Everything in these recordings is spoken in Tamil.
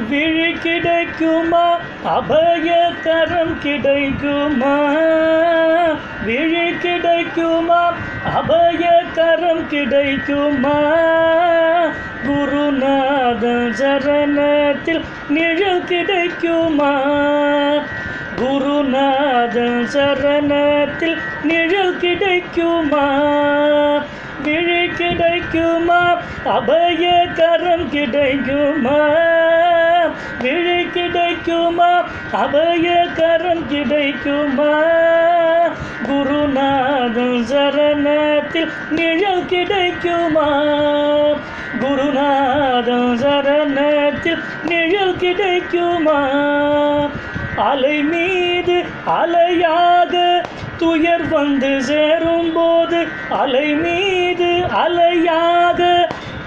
விழி கிடைக்குமா அபய கரம் கிடைக்குமா விழி கிடைக்குமா அபய கரம் கிடைக்குமா குருநாதன் சரணத்தில் நிழல் கிடைக்குமா குருநாதன் சரணத்தில் நிழல் கிடைக்குமா விழி கிடைக்குமா அபய கரம் கிடைக்குமா விழி கிடைக்குமா அபய கரம் கிடைக்குமா குருநாதன் சரணத்தில் நிழல் கிடைக்குமா குருநாதன் சரணத்தில் நிழல் கிடைக்குமா அலை மீது அலையாக துயர் வந்து சேரும்போது அலை மீது அலையாக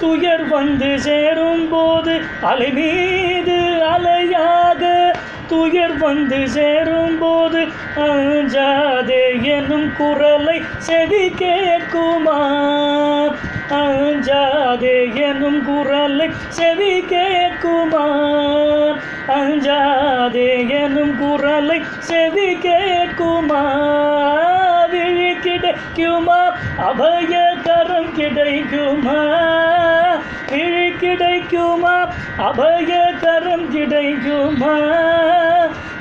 துயர் வந்து சேரும்போது அலை மீது அலையாக துயர் வந்து சேரும்போது அஞ்சாதே எனும் குரலை செவி கேட்குமா அஞ்சாதே எனும் குரலை செவி கேட்குமா அஞ்சாதே எனும் குரலை செவி கேட்குமா விழி கிடைக்குமா அபய கரம் கிடைக்குமா விழி கிடைக்குமா அபய கரம் கிடைக்குமா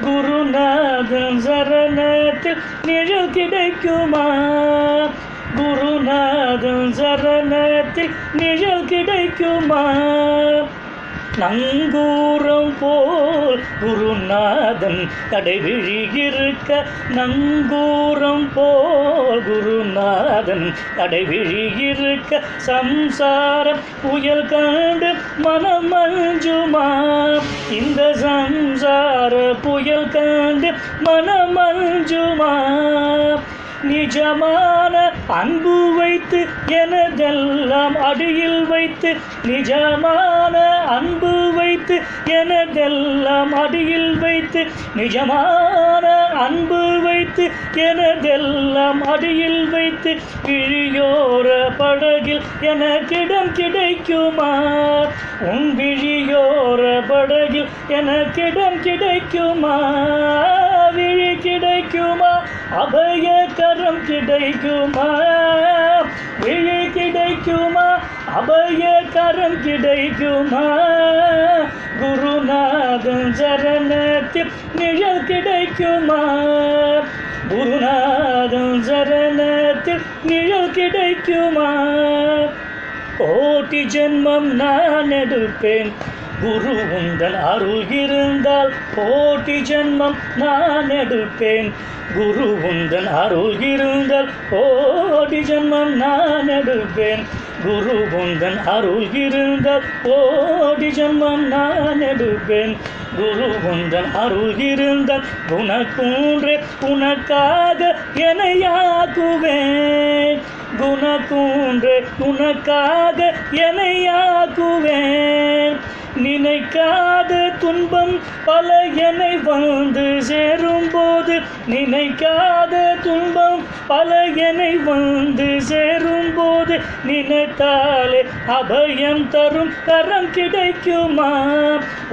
குருநாதன் சரணத்தில் நிழல் கிடைக்குமா குருநாதன் சரணத்தில் நிழல் கிடைக்குமா நங்கூரம் போல் குருநாதன் கடைவிழி இருக்க நங்கூரம் போல் குருநாதன் கடைவிழி இருக்க சம்சாரம் புயல் கண்டு மனம் மஞ்சுமா இந்த சம்சார புயல் கண்டு மனம் மஞ்சுமா நிஜமான அன்பு வைத்து எனதெல்லாம் அடியில் வைத்து நிஜமான அன்பு வைத்து எனதெல்லாம் அடியில் வைத்து நிஜமான அன்பு வைத்து எனதெல்லாம் அடியில் வைத்து விழியோர படகில் எனக்கிடம் கிடைக்குமா உன் விழியோர படகில் எனக்கிடம் கிடைக்குமா விழி கிடைக்குமா அபய கரம் கிடைக்குமா விழி கிடைக்குமா அபய கரம் கிடைக்குமா குருநாதன் சரணத்தில் நிழல் கிடைக்குமா குருநாதன் சரணத்தில் நிழல் கிடைக்குமா கோடி ஜென்மம் நான் எடுப்பேன் குரு உந்தன் அருள் இருந்தால் கோடி ஜென்மம் நான் எடுப்பேன் குரு உந்தன் அருள் இருந்தால் கோடி ஜென்மம் நான் எடுப்பேன் குரு உந்தன் அருள் இருந்தால் கோடி ஜென்மம் நான் எடுப்பேன் குரு உந்தன் அருள் இருந்தால் குணக்கூன்றே உனக்காக என்னையாக்குவேன் குணக்கூன்றே உனக்காக என்னையாக்குவேன் நினைக்காத துன்பம் பல என்னை வந்து சேரும்போது நினைக்காத துன்பம் பல என்னை வந்து சேரும்போது நினைத்தாலே அபயம் தரும் கரம் கிடைக்குமா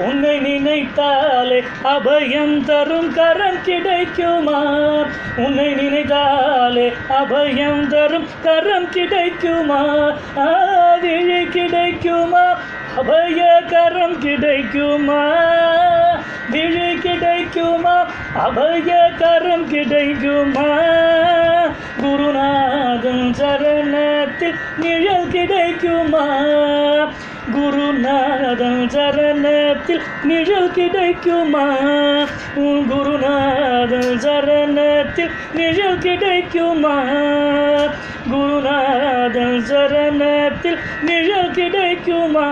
உன்னை நினைத்தாலே அபயம் தரும் கரம் கிடைக்குமா உன்னை நினைத்தாலே அபயம் தரும் கரம் கிடைக்குமா விழி கிடைக்குமா அபய கரம் கிடைக்குமா விழி கிடைக்குமா அபய கரம் கிடைக்குமா குருநாதன் சரணத்தில் நிழல் கிடைக்குமா குருநாதன் சரணத்தில் நிழல் கிடைக்குமா குருநாதன் சரணத்தில் நிழல் கிடைக்குமா குருநாதன் சரணத்தில் நிழல் கிடைக்குமா